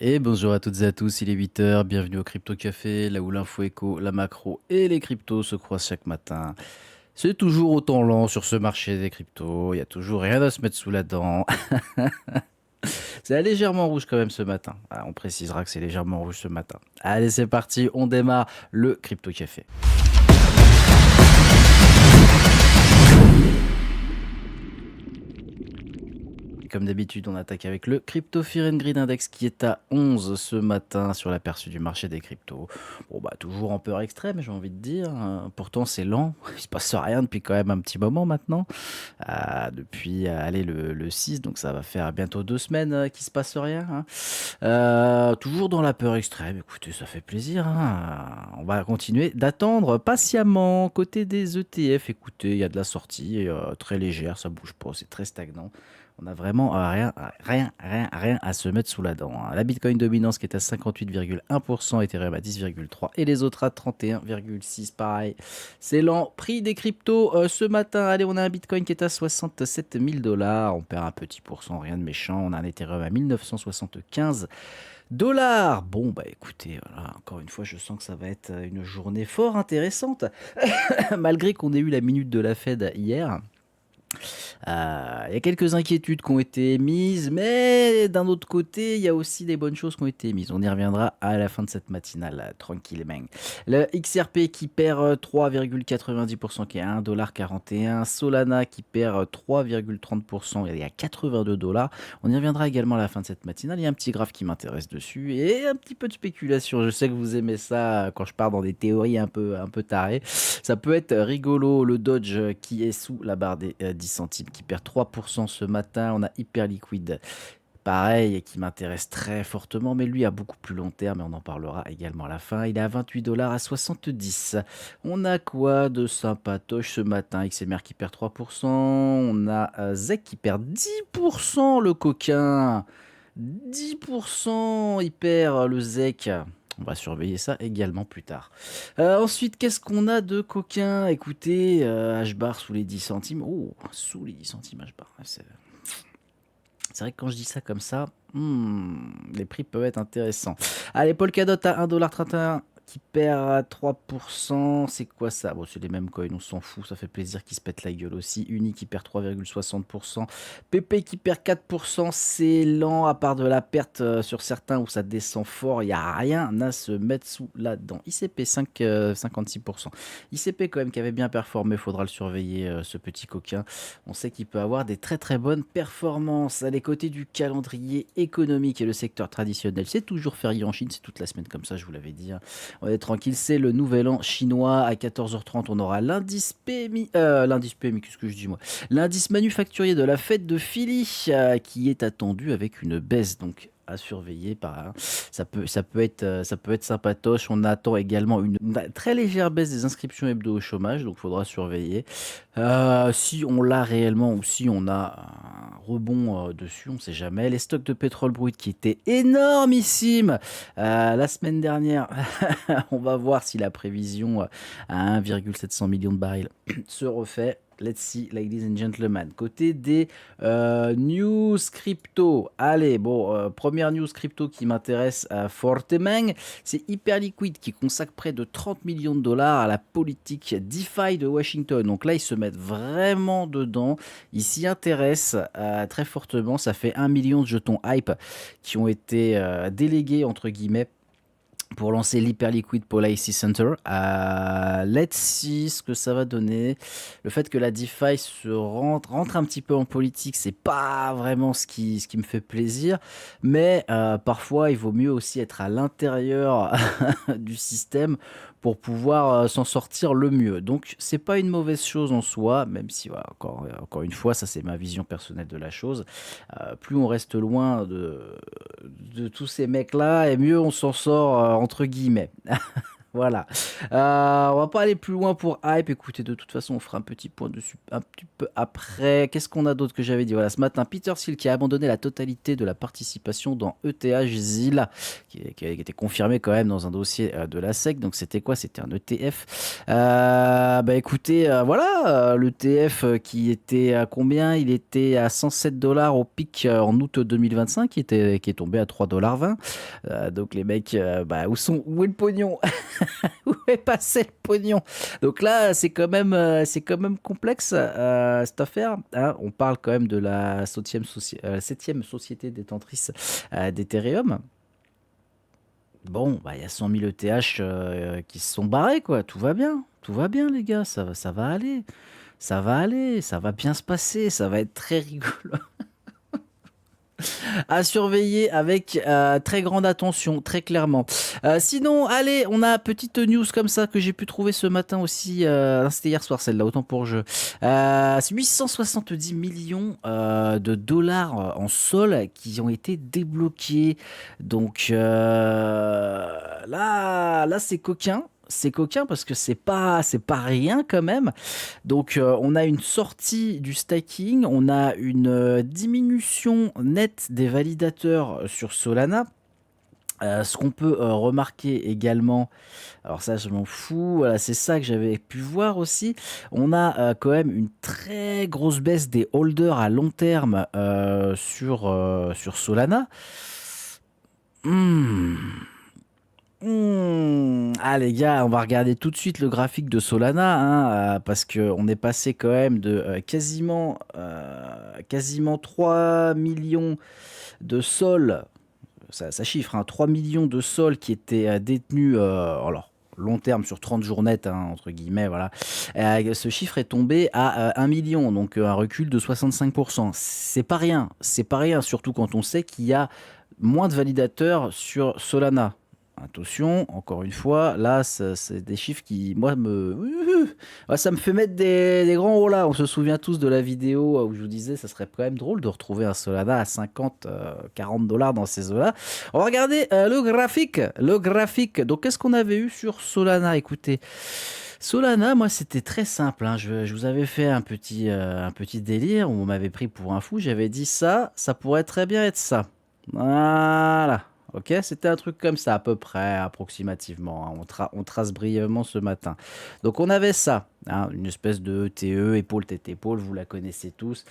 Et bonjour à toutes et à tous, il est 8 heures. Bienvenue au Crypto Café, là où l'info éco, la macro et les cryptos se croisent chaque matin. C'est toujours autant lent sur ce marché des cryptos, il y a toujours rien à se mettre sous la dent. C'est légèrement rouge quand même ce matin. On précisera que c'est légèrement rouge ce matin. Allez, c'est parti, on démarre le Crypto Café. Comme d'habitude, on attaque avec le Crypto Fear and Greed Index qui est à 11 ce matin sur l'aperçu du marché des cryptos. Bon, bah, toujours en peur extrême, j'ai envie de dire. Pourtant, c'est lent. Il se passe rien depuis quand même un petit moment maintenant. Depuis, allez, le 6, donc ça va faire bientôt 2 semaines qu'il se passe rien, hein. Toujours dans la peur extrême. Écoutez, ça fait plaisir, hein. On va continuer d'attendre patiemment. Côté des ETF, écoutez, il y a de la sortie très légère, ça bouge pas, c'est très stagnant. On a vraiment rien à se mettre sous la dent, hein. La Bitcoin dominance qui est à 58,1%, Ethereum à 10,3% et les autres à 31,6%. Pareil, c'est lent. Prix des cryptos ce matin. Allez, on a un Bitcoin qui est à 67 000 dollars. On perd un petit pourcent, rien de méchant. On a un Ethereum à 1975 dollars. Bon, bah écoutez, voilà, encore une fois, je sens que ça va être une journée fort intéressante. Malgré qu'on ait eu la minute de la Fed hier. Il y a quelques inquiétudes qui ont été émises, mais d'un autre côté, il y a aussi des bonnes choses qui ont été émises. On y reviendra à la fin de cette matinale, tranquillement. Le XRP qui perd 3,90%, qui est à 1,41$. Solana qui perd 3,30%, il y a 82 dollars. On y reviendra également à la fin de cette matinale. Il y a un petit graphe qui m'intéresse dessus et un petit peu de spéculation. Je sais que vous aimez ça quand je pars dans des théories un peu tarées. Ça peut être rigolo. Le Dodge qui est sous la barre des 10 centimes, qui perd 3% ce matin. On a Hyperliquid, pareil, et qui m'intéresse très fortement, mais lui à beaucoup plus long terme, et on en parlera également à la fin. Il est à 28 dollars à 70. On a quoi de sympatoche ce matin? XMR qui perd 3%. On a ZEC qui perd 10%, le coquin. 10%, il perd le ZEC. On va surveiller ça également plus tard. Ensuite, qu'est-ce qu'on a de coquin? Écoutez, H-bar sous les 10 centimes. Oh, sous les 10 centimes H-bar. C'est vrai que quand je dis ça comme ça, les prix peuvent être intéressants. Allez, Polkadot à 1,31$ qui perd à 3%. C'est quoi ça? Bon, c'est les mêmes coins, on s'en fout, ça fait plaisir qu'ils se pètent la gueule aussi. Uni qui perd 3,60%. PP qui perd 4%. C'est lent, à part de la perte sur certains où ça descend fort. Il n'y a rien à se mettre sous là-dedans. ICP 56%. ICP quand même qui avait bien performé, faudra le surveiller, ce petit coquin. On sait qu'il peut avoir des très très bonnes performances. À les côtés du calendrier économique et le secteur traditionnel, c'est toujours férié en Chine, c'est toute la semaine comme ça, je vous l'avais dit, hein. On est tranquille, c'est le nouvel an chinois. À 14h30, on aura l'indice PMI, qu'est-ce que je dis moi? L'indice manufacturier de la fête de Philly qui est attendu avec une baisse. Donc à surveiller par là. Ça peut être sympatoche. On attend également une très légère baisse des inscriptions hebdo au chômage, donc il faudra surveiller. Si on l'a réellement ou si on a un rebond dessus, on ne sait jamais. Les stocks de pétrole brut qui étaient énormissimes la semaine dernière, on va voir si la prévision à 1,7 million de barils se refait. Let's see, ladies and gentlemen. Côté des news crypto. Allez, bon, première news crypto qui m'intéresse fortement, c'est Hyperliquid qui consacre près de 30 millions de dollars à la politique DeFi de Washington. Donc là, ils se mettent vraiment dedans. Ils s'y intéressent très fortement. Ça fait 1 million de jetons hype qui ont été délégués, entre guillemets, pour lancer l'Hyperliquid Policy Center. Let's see ce que ça va donner. Le fait que la DeFi rentre un petit peu en politique, c'est pas vraiment ce qui me fait plaisir. Mais parfois, il vaut mieux aussi être à l'intérieur du système pour pouvoir s'en sortir le mieux. Donc, c'est pas une mauvaise chose en soi, même si, voilà, encore une fois, ça c'est ma vision personnelle de la chose. Plus on reste loin de tous ces mecs-là, et mieux on s'en sort, entre guillemets. Voilà. On va pas aller plus loin pour hype. Écoutez, de toute façon, on fera un petit point dessus un petit peu après. Qu'est-ce qu'on a d'autre que j'avais dit? Voilà, ce matin, Peter Thiel qui a abandonné la totalité de la participation dans ETH Zilla, qui a été confirmé quand même dans un dossier de la SEC. Donc c'était quoi? C'était un ETF. Bah écoutez, voilà, l'ETF qui était à combien? Il était à 107 dollars au pic en août 2025, qui est tombé à 3,20 $. Donc les mecs, bah, où est le pognon? Où est passé le pognon? Donc là, c'est quand même complexe cette affaire, hein. On parle quand même de la septième société détentrice d'Ethereum. Bon, bah, il y a 100 000 ETH qui se sont barrés, quoi. Tout va bien, les gars. Ça va aller. Ça va aller. Ça va bien se passer. Ça va être très rigolo. À surveiller avec très grande attention, très clairement. Sinon, allez, on a petite news comme ça que j'ai pu trouver ce matin aussi. C'était hier soir celle-là, autant pour jeu. C'est 870 millions de dollars en sol qui ont été débloqués. Donc là, c'est coquin. C'est coquin parce que c'est pas rien quand même. Donc, on a une sortie du stacking, on a une diminution nette des validateurs sur Solana. Ce qu'on peut remarquer également, alors ça je m'en fous, voilà, c'est ça que j'avais pu voir aussi. On a quand même une très grosse baisse des holders à long terme sur Solana. Hmm. Ah les gars, on va regarder tout de suite le graphique de Solana, hein, parce qu'on est passé quand même de quasiment 3 millions de sols, ça chiffre, hein, 3 millions de sols qui étaient détenus, alors long terme sur 30 jours net, hein, entre guillemets, voilà. Ce chiffre est tombé à 1 million, donc un recul de 65%. C'est pas rien, surtout quand on sait qu'il y a moins de validateurs sur Solana. Attention, encore une fois, là, c'est des chiffres qui, moi, ouais, ça me fait mettre des grands hauts là. On se souvient tous de la vidéo où je vous disais, ça serait quand même drôle de retrouver un Solana à 50, 40 dollars dans ces eaux-là. On va regarder le graphique. Le graphique. Donc, qu'est-ce qu'on avait eu sur Solana? Écoutez, Solana, moi, c'était très simple, hein. Je vous avais fait un petit délire où on m'avait pris pour un fou. J'avais dit ça pourrait très bien être ça. Voilà. Ok, c'était un truc comme ça, à peu près, approximativement, hein. On trace brièvement ce matin. Donc, on avait ça, hein, une espèce de TE, épaule, tête, épaule, vous la connaissez tous.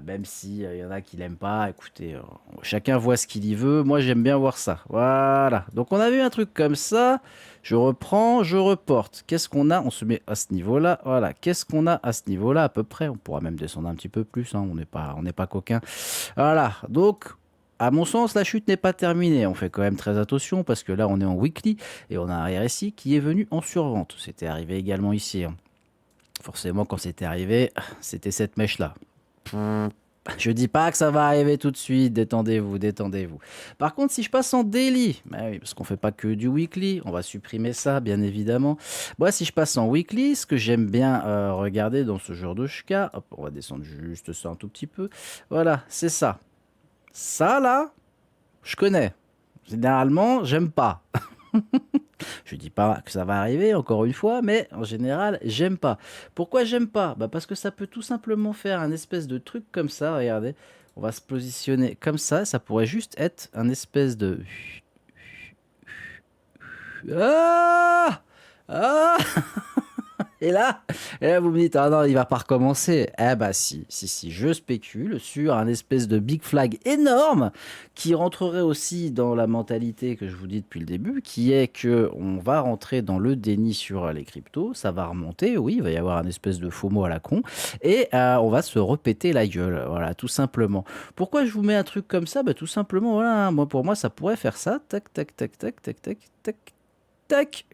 Même si y en a qui l'aiment pas, écoutez, chacun voit ce qu'il y veut. Moi, j'aime bien voir ça. Voilà. Donc, on avait eu un truc comme ça. Je reprends, je reporte. Qu'est-ce qu'on a? On se met à ce niveau-là. Voilà. Qu'est-ce qu'on a à ce niveau-là, à peu près? On pourra même descendre un petit peu plus, hein. On n'est pas coquin. Voilà. Donc, à mon sens, la chute n'est pas terminée. On fait quand même très attention parce que là, on est en weekly et on a un RSI qui est venu en survente. C'était arrivé également ici, hein. Forcément, quand c'était arrivé, c'était cette mèche-là. Je dis pas que ça va arriver tout de suite. Détendez-vous, détendez-vous. Par contre, si je passe en daily, bah oui, parce qu'on fait pas que du weekly, on va supprimer ça, bien évidemment. Moi, si je passe en weekly, ce que j'aime bien regarder dans ce genre de cas, hop, on va descendre juste ça un tout petit peu. Voilà, c'est ça. Ça, là, je connais. Généralement, j'aime pas. Je dis pas que ça va arriver, encore une fois, mais en général, j'aime pas. Pourquoi j'aime pas? Bah parce que ça peut tout simplement faire un espèce de truc comme ça, regardez. On va se positionner comme ça pourrait juste être un espèce de... Ah! Ah! Et là, vous me dites, ah non, il va pas recommencer. Eh bah si, je spécule sur un espèce de big flag énorme qui rentrerait aussi dans la mentalité que je vous dis depuis le début, qui est que on va rentrer dans le déni sur les cryptos, ça va remonter, oui, il va y avoir un espèce de FOMO à la con, et on va se repéter la gueule, voilà, tout simplement. Pourquoi je vous mets un truc comme ça? Bah tout simplement, voilà, moi pour moi ça pourrait faire ça, tac, tac, tac, tac, tac, tac, tac, tac.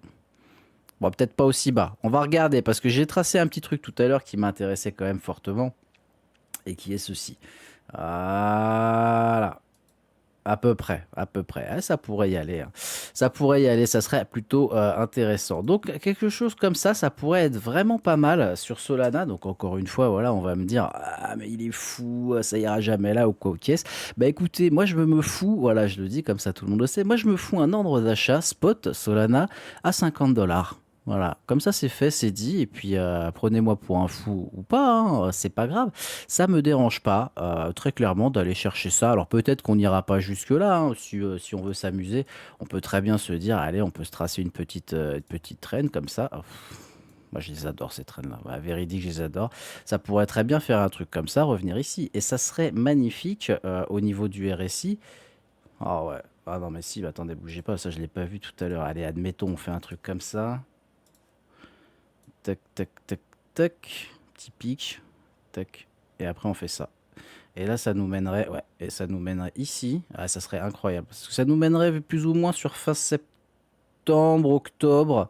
Bon, peut-être pas aussi bas. On va regarder parce que j'ai tracé un petit truc tout à l'heure qui m'intéressait quand même fortement et qui est ceci. Voilà. À peu près, à peu près. Ah, ça pourrait y aller, hein. Ça pourrait y aller, ça serait plutôt intéressant. Donc quelque chose comme ça pourrait être vraiment pas mal sur Solana. Donc encore une fois, voilà, on va me dire, ah mais il est fou, ça ira jamais là ou quoi, ok. Bah écoutez, moi je me fous, voilà, je le dis comme ça, tout le monde le sait. Moi je me fous un ordre d'achat spot Solana à 50 $. Voilà, comme ça c'est fait, c'est dit, et puis prenez-moi pour un fou ou pas, hein, c'est pas grave, ça me dérange pas, très clairement, d'aller chercher ça. Alors peut-être qu'on n'ira pas jusque-là, hein, si on veut s'amuser, on peut très bien se dire, allez, on peut se tracer une petite traîne comme ça. Oh, moi je les adore ces traînes-là, ouais, véridique, je les adore. Ça pourrait très bien faire un truc comme ça, revenir ici, et ça serait magnifique au niveau du RSI. Ah ouais, ah non mais si, bah, attendez, bougez pas, ça je l'ai pas vu tout à l'heure. Allez, admettons, on fait un truc comme ça. Tac, tac, tac, tac. Petit pic. Tac. Et après, on fait ça. Et là, ça nous mènerait, ouais, et ça nous mènerait ici. Ah, ça serait incroyable. Parce que ça nous mènerait plus ou moins sur fin septembre, octobre.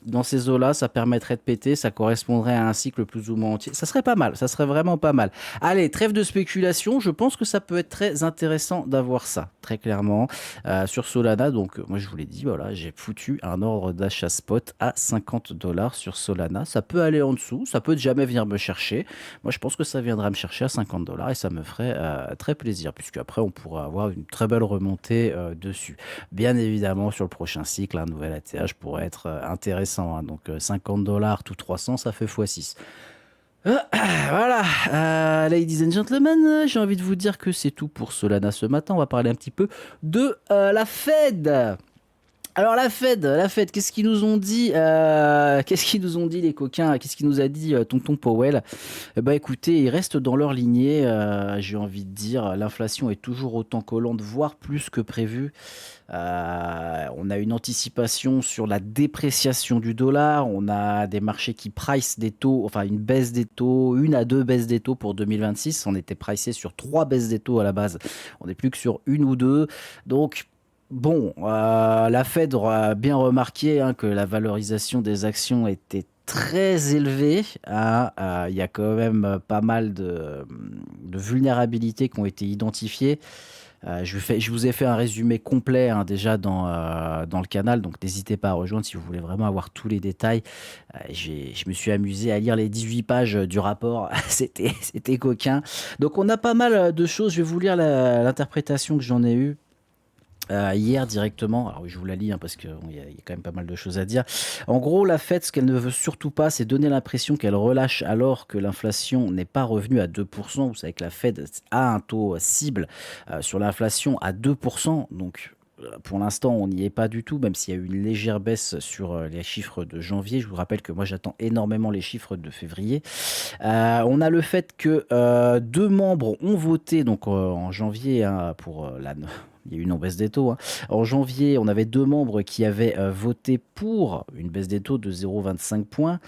Dans ces eaux-là, ça permettrait de péter, ça correspondrait à un cycle plus ou moins entier. Ça serait pas mal, ça serait vraiment pas mal. Allez, trêve de spéculation, je pense que ça peut être très intéressant d'avoir ça, très clairement, sur Solana. Donc, moi, je vous l'ai dit, voilà, j'ai foutu un ordre d'achat spot à 50 $ sur Solana. Ça peut aller en dessous, ça peut jamais venir me chercher. Moi, je pense que ça viendra me chercher à 50 $ et ça me ferait très plaisir, puisque après, on pourra avoir une très belle remontée dessus. Bien évidemment, sur le prochain cycle, un nouvel ATH pourrait être intéressant, hein. Donc 50 $ tout 300, ça fait x6. Voilà, ladies and gentlemen, j'ai envie de vous dire que c'est tout pour Solana ce matin. On va parler un petit peu de la Fed. Alors la Fed, qu'est-ce qu'ils nous ont dit qu'est-ce qu'ils nous ont dit les coquins? Qu'est-ce qu'il nous a dit tonton Powell? Eh ben écoutez, ils restent dans leur lignée. J'ai envie de dire, l'inflation est toujours autant collante, voire plus que prévu. On a une anticipation sur la dépréciation du dollar. On a des marchés qui price des taux, enfin une baisse des taux, une à deux baisses des taux pour 2026. On était pricé sur trois baisses des taux à la base. On n'est plus que sur une ou deux. Donc, bon, la Fed aura bien remarqué, hein, que la valorisation des actions était très élevée, hein. Il y a quand même pas mal de vulnérabilités qui ont été identifiées. Je vous ai fait un résumé complet, hein, déjà dans le canal, donc n'hésitez pas à rejoindre si vous voulez vraiment avoir tous les détails. Je me suis amusé à lire les 18 pages du rapport, c'était coquin. Donc on a pas mal de choses, je vais vous lire l'interprétation que j'en ai eue. Hier directement, alors oui, je vous la lis, hein, parce qu'il bon, y a quand même pas mal de choses à dire. En gros, la Fed, ce qu'elle ne veut surtout pas, c'est donner l'impression qu'elle relâche alors que l'inflation n'est pas revenue à 2%. Vous savez que la Fed a un taux cible sur l'inflation à 2%. Donc pour l'instant, on n'y est pas du tout, même s'il y a eu une légère baisse sur les chiffres de janvier. Je vous rappelle que moi, j'attends énormément les chiffres de février. On a le fait que deux membres ont voté donc en janvier, hein, pour il y a eu une baisse des taux, hein. En janvier, on avait deux membres qui avaient voté pour une baisse des taux de 0,25 points.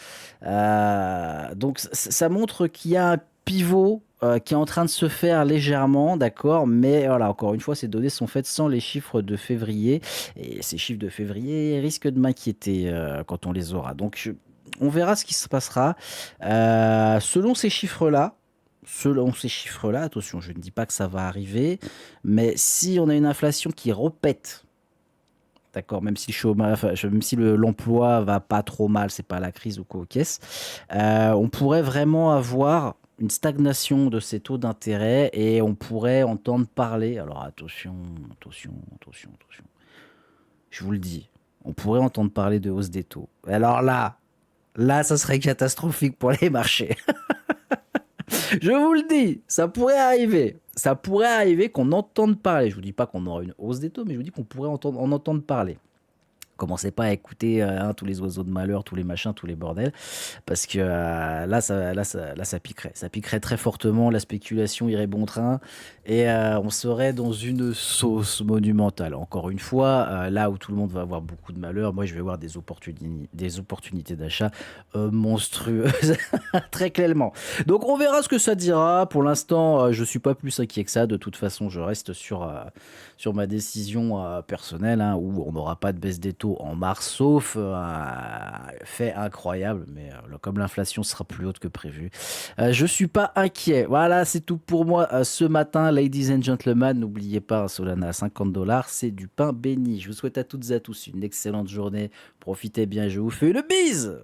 Donc ça montre qu'il y a un pivot qui est en train de se faire légèrement, d'accord, mais voilà, encore une fois, ces données sont faites sans les chiffres de février, et ces chiffres de février risquent de m'inquiéter quand on les aura. Donc, on verra ce qui se passera. Selon ces chiffres-là, attention, je ne dis pas que ça va arriver, mais si on a une inflation qui repète, d'accord, même si le chômage, enfin, même si l'emploi va pas trop mal, c'est pas la crise ou quoi aux caisses, on pourrait vraiment avoir une stagnation de ces taux d'intérêt et on pourrait entendre parler. Alors attention, attention, attention, attention. Je vous le dis, on pourrait entendre parler de hausse des taux. Alors là, ça serait catastrophique pour les marchés. Je vous le dis, ça pourrait arriver. Ça pourrait arriver qu'on entende parler. Je vous dis pas qu'on aura une hausse des taux, mais je vous dis qu'on pourrait en entendre parler. Commencez pas à écouter hein, tous les oiseaux de malheur, tous les machins, tous les bordels, parce que là, ça piquerait. Ça piquerait très fortement, la spéculation irait bon train, et on serait dans une sauce monumentale. Encore une fois, là où tout le monde va avoir beaucoup de malheur, moi je vais avoir des opportunités d'achat monstrueuses, très clairement. Donc on verra ce que ça dira. Pour l'instant, je suis pas plus inquiet que ça. De toute façon, je reste sur ma décision personnelle, hein, où on n'aura pas de baisse des taux bientôt en mars, sauf fait incroyable, mais comme l'inflation sera plus haute que prévu, je suis pas inquiet. Voilà, c'est tout pour moi ce matin, ladies and gentlemen. N'oubliez pas, Solana à 50 $, c'est du pain béni. Je vous souhaite à toutes et à tous une excellente journée. Profitez bien, je vous fais le bise.